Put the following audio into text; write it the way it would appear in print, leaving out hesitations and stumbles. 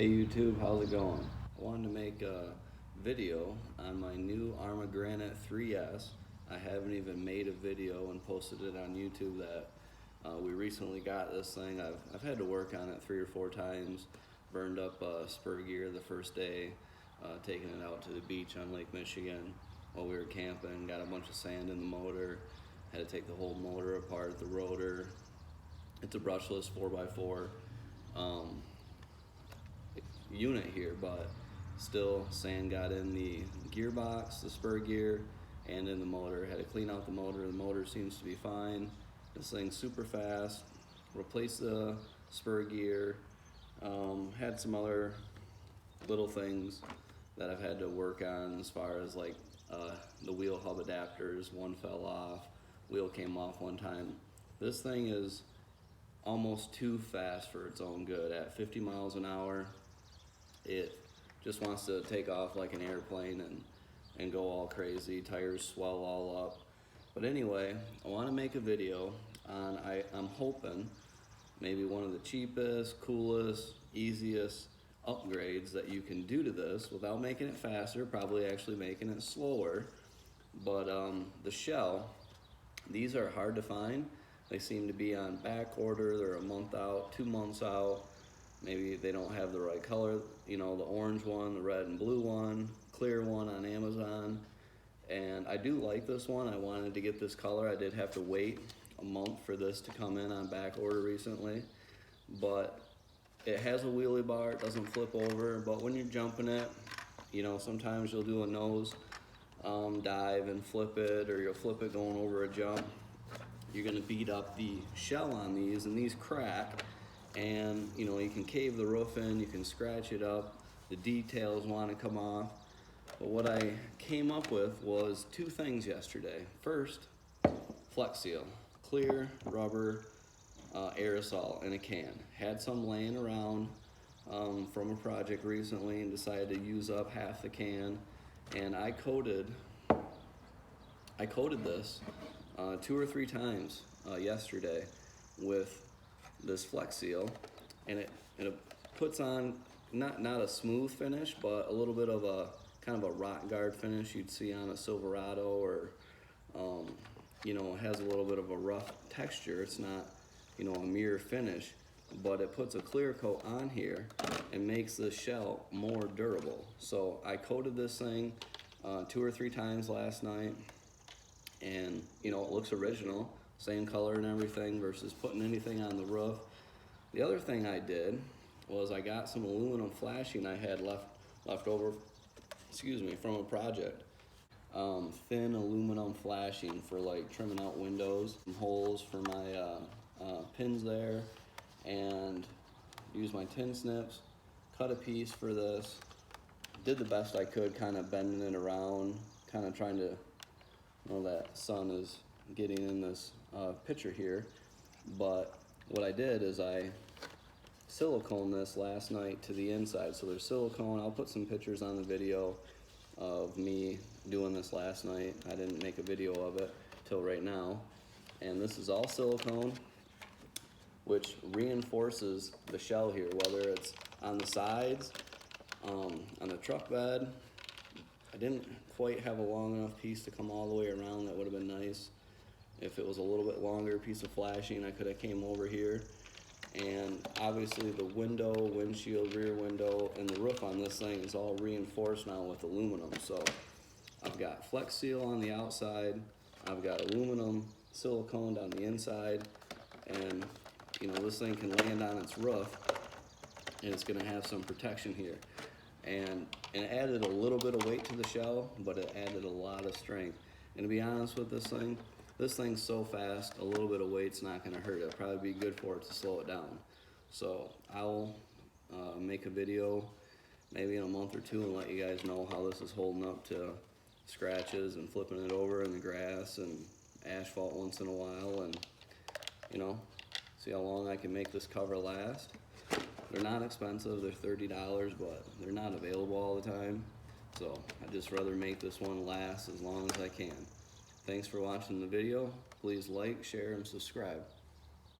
Hey YouTube, how's it going? I wanted to make a video on my new Arrma Granite 3S. I haven't even made a video and posted it on YouTube that we recently got this thing. I've had to work on it 3 or 4 times, burned up spur gear the first day, taking it out to the beach on Lake Michigan while we were camping, got a bunch of sand in the motor, had to take the whole motor apart, the rotor. It's a brushless 4x4. Unit here, but still sand got in the gearbox, the spur gear, and in the motor. Had to clean out the motor. The motor seems to be fine. This thing's super fast. Replaced the spur gear. Had some other little things that I've had to work on as far as like the wheel hub adapters. One fell off, wheel came off one time. This thing is almost too fast for its own good. At 50 miles an hour, it just wants to take off like an airplane and go all crazy. Tires swell all up. But anyway, I want to make a video on, I'm hoping, maybe one of the cheapest, coolest, easiest upgrades that you can do to this without making it faster, probably actually making it slower. But the shell, these are hard to find. They seem to be on back order. They're a month out, 2 months out. Maybe they don't have the right color, you know, the orange one, the red and blue one, clear one on Amazon. And I do like this one. I wanted to get this color. I did have to wait a month for this to come in on back order recently. But it has a wheelie bar, it doesn't flip over, but when you're jumping it, you know, sometimes you'll do a nose dive and flip it, or you'll flip it going over a jump. You're gonna beat up the shell on these, and these crack. And you know, you can cave the roof in, you can scratch it up, the details want to come off. But what I came up with was 2 things yesterday. First, Flex Seal, clear rubber aerosol in a can. Had some laying around from a project recently and decided to use up half the can, and I coated this 2 or 3 times yesterday with this Flex Seal, and it puts on not a smooth finish, but a little bit of a kind of a rock guard finish you'd see on a Silverado, or you know, it has a little bit of a rough texture. It's not, you know, a mirror finish, but it puts a clear coat on here and makes the shell more durable. So I coated this thing 2 or 3 times last night, and you know, it looks original, same color and everything, versus putting anything on the roof. The other thing I did was I got some aluminum flashing I had left over, from a project. Thin aluminum flashing for like trimming out windows, some holes for my pins there, and use my tin snips, cut a piece for this. Did the best I could, kind of bending it around, kind of trying to, you know, that sun is getting in this picture here. But what I did is I silicone this last night to the inside. So there's silicone. I'll put some pictures on the video of me doing this last night. I didn't make a video of it till right now. And this is all silicone, which reinforces the shell here, whether it's on the sides, on the truck bed. I didn't quite have a long enough piece to come all the way around. That would have been nice. If it was a little bit longer piece of flashing, I could have came over here. And obviously the window, windshield, rear window, and the roof on this thing is all reinforced now with aluminum. So I've got Flex Seal on the outside, I've got aluminum silicone on the inside, and you know, this thing can land on its roof, and it's gonna have some protection here. And it added a little bit of weight to the shell, but it added a lot of strength. And to be honest with this thing's so fast, a little bit of weight's not gonna hurt it. It'll probably be good for it to slow it down. So I'll make a video maybe in a month or 2 and let you guys know how this is holding up to scratches and flipping it over in the grass and asphalt once in a while, and you know, see how long I can make this cover last. They're not expensive, they're $30, but they're not available all the time. So I'd just rather make this one last as long as I can. Thanks for watching the video. Please like, share, and subscribe.